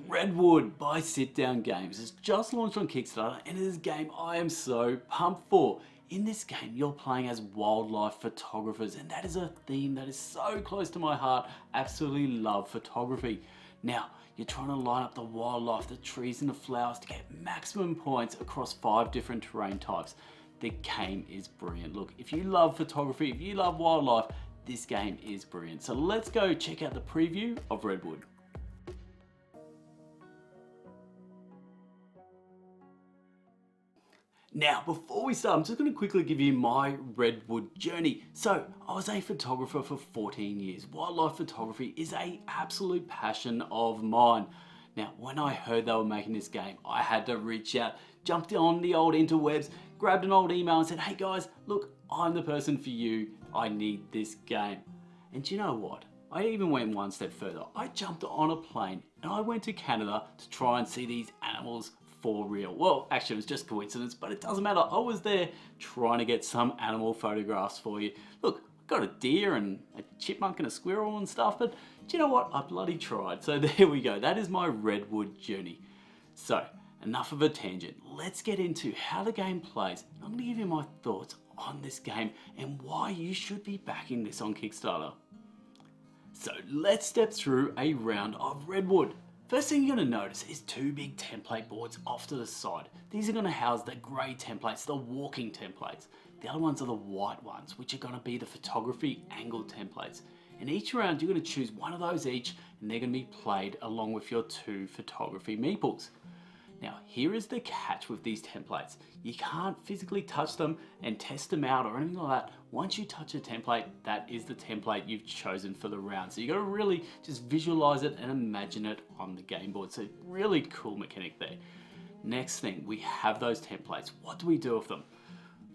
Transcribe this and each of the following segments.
Redwood by Sitdown Games has just launched on Kickstarter, and it is a game I am so pumped for. In this game, you're playing as wildlife photographers, and that is a theme that is so close to my heart. Absolutely love photography. Now, you're trying to line up the wildlife, the trees and the flowers to get maximum points across 5 different terrain types. The game is brilliant. Look, if you love photography, if you love wildlife, this game is brilliant. So let's go check out the preview of Redwood. Now, before we start, I'm just going to quickly give you my Redwood journey. So, I was a photographer for 14 years. Wildlife photography is an absolute passion of mine. Now, when I heard they were making this game, I had to reach out, jumped on the old interwebs, grabbed an old email and said, hey guys, look, I'm the person for you. I need this game. And do you know what? I even went one step further. I jumped on a plane and I went to Canada to try and see these animals for real. Well, actually it was just coincidence, but it doesn't matter. I was there trying to get some animal photographs for you. Look, I got a deer and a chipmunk and a squirrel and stuff, but do you know what? I bloody tried. So there we go. That is my Redwood journey. So enough of a tangent. Let's get into how the game plays. I'm going to give you my thoughts on this game and why you should be backing this on Kickstarter. So let's step through a round of Redwood. First thing you're going to notice is 2 big template boards off to the side. These are going to house the grey templates, the walking templates. The other ones are the white ones, which are going to be the photography angle templates. In each round, you're going to choose one of those each, and they're going to be played along with your 2 photography meeples. Now, here is the catch with these templates. You can't physically touch them and test them out or anything like that. Once you touch a template, that is the template you've chosen for the round. So you got to really just visualize it and imagine it on the game board. So really cool mechanic there. Next thing, we have those templates. What do we do with them?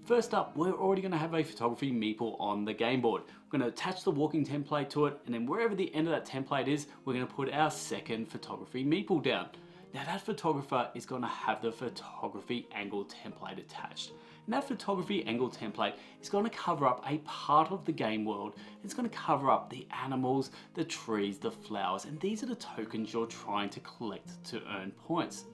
First up, we're already going to have a photography meeple on the game board. We're going to attach the walking template to it, and then wherever the end of that template is, we're going to put our second photography meeple down. Now that photographer is going to have the photography angle template attached. And that photography angle template is going to cover up a part of the game world. It's going to cover up the animals, the trees, the flowers, and these are the tokens you're trying to collect to earn points.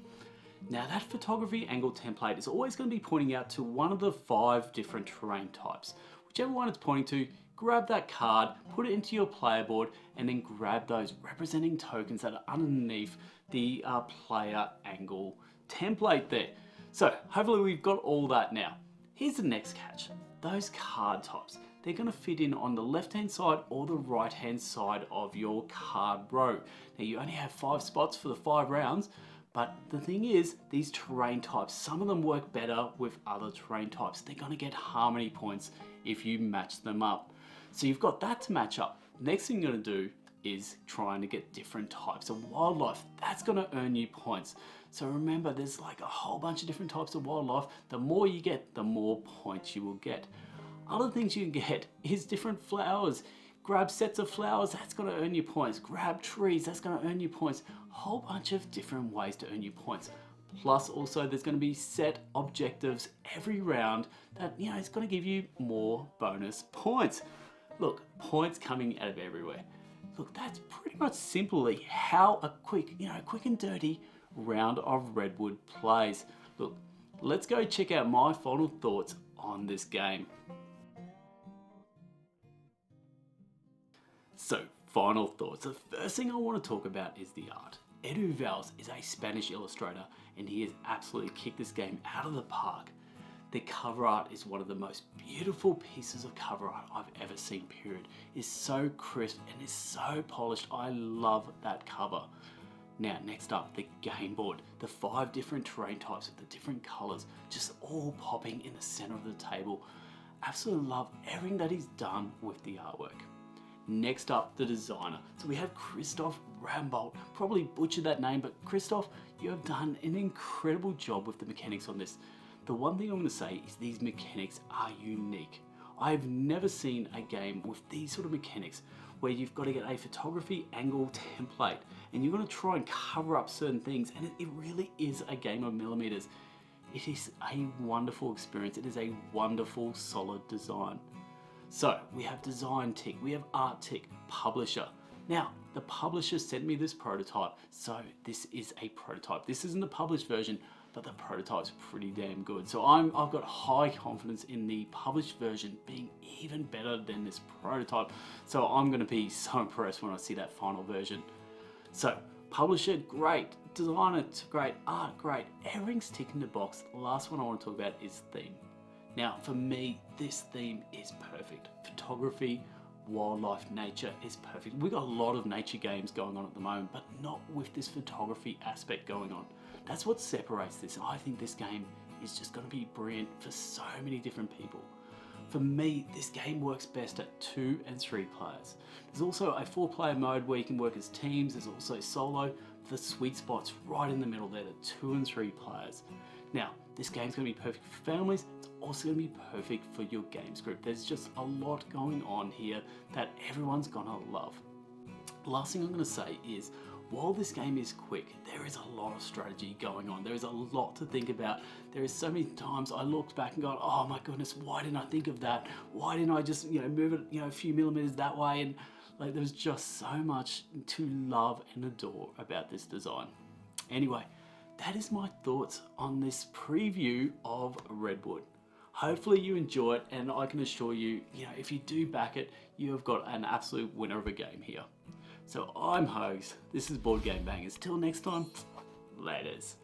Now that photography angle template is always going to be pointing out to one of the 5 different terrain types. Whichever one it's pointing to, grab that card, put it into your player board, and then grab those representing tokens that are underneath the player angle template there. So hopefully we've got all that now. Here's the next catch. Those card types, they're going to fit in on the left hand side or the right hand side of your card row. Now you only have 5 spots for the 5 rounds, but the thing is, these terrain types, some of them work better with other terrain types. They're going to get harmony points if you match them up. So you've got that to match up. Next thing you're going to do is trying to get different types of wildlife. That's going to earn you points. So remember, there's like a whole bunch of different types of wildlife. The more you get, the more points you will get. Other things you can get is different flowers. Grab sets of flowers, that's going to earn you points. Grab trees, that's going to earn you points. Whole bunch of different ways to earn you points. Plus also there's going to be set objectives every round that, you know, it's going to give you more bonus points. Look, points coming out of everywhere. Look, that's pretty much simply how a quick and dirty round of Redwood plays. Look, let's go check out my final thoughts on this game. So, final thoughts. The first thing I want to talk about is the art. Edu Valls is a Spanish illustrator and he has absolutely kicked this game out of the park. The cover art is one of the most beautiful pieces of cover art I've ever seen, period. It's so crisp and it's so polished. I love that cover. Now, next up, the game board. The 5 different terrain types with the different colors, just all popping in the center of the table. Absolutely love everything that he's done with the artwork. Next up, the designer. So we have Christoph Rambold. Probably butchered that name, but Christoph, you have done an incredible job with the mechanics on this. The one thing I'm going to say is these mechanics are unique. I've never seen a game with these sort of mechanics where you've got to get a photography angle template and you're going to try and cover up certain things, and it really is a game of millimeters. It is a wonderful experience. It is a wonderful, solid design. So we have design tick, we have art tick, publisher. Now, the publisher sent me this prototype, so this is a prototype. This isn't the published version, but the prototype's pretty damn good. So I've got high confidence in the published version being even better than this prototype. So I'm gonna be so impressed when I see that final version. So, publisher, great. Designer, great. Art, great. Everything's ticking the box. The last one I want to talk about is theme. Now, for me, this theme is perfect. Photography, wildlife, nature is perfect. We've got a lot of nature games going on at the moment, but not with this photography aspect going on. That's what separates this. I think this game is just going to be brilliant for so many different people. For me, this game works best at 2 and 3 players. There's also a 4-player mode where you can work as teams. There's also solo. The sweet spot's right in the middle there, the 2 and 3 players. Now, this game's going to be perfect for families. It's also going to be perfect for your games group. There's just a lot going on here that everyone's going to love. Last thing I'm going to say is, while this game is quick, there is a lot of strategy going on. There is a lot to think about. There is so many times I looked back and gone, oh my goodness, why didn't I think of that? Why didn't I just, move it, a few millimeters that way? And like, there's just so much to love and adore about this design. Anyway, that is my thoughts on this preview of Redwood. Hopefully you enjoy it, and I can assure you, if you do back it, you have got an absolute winner of a game here. So I'm Hogs, this is Board Game Bangers. Till next time, laters.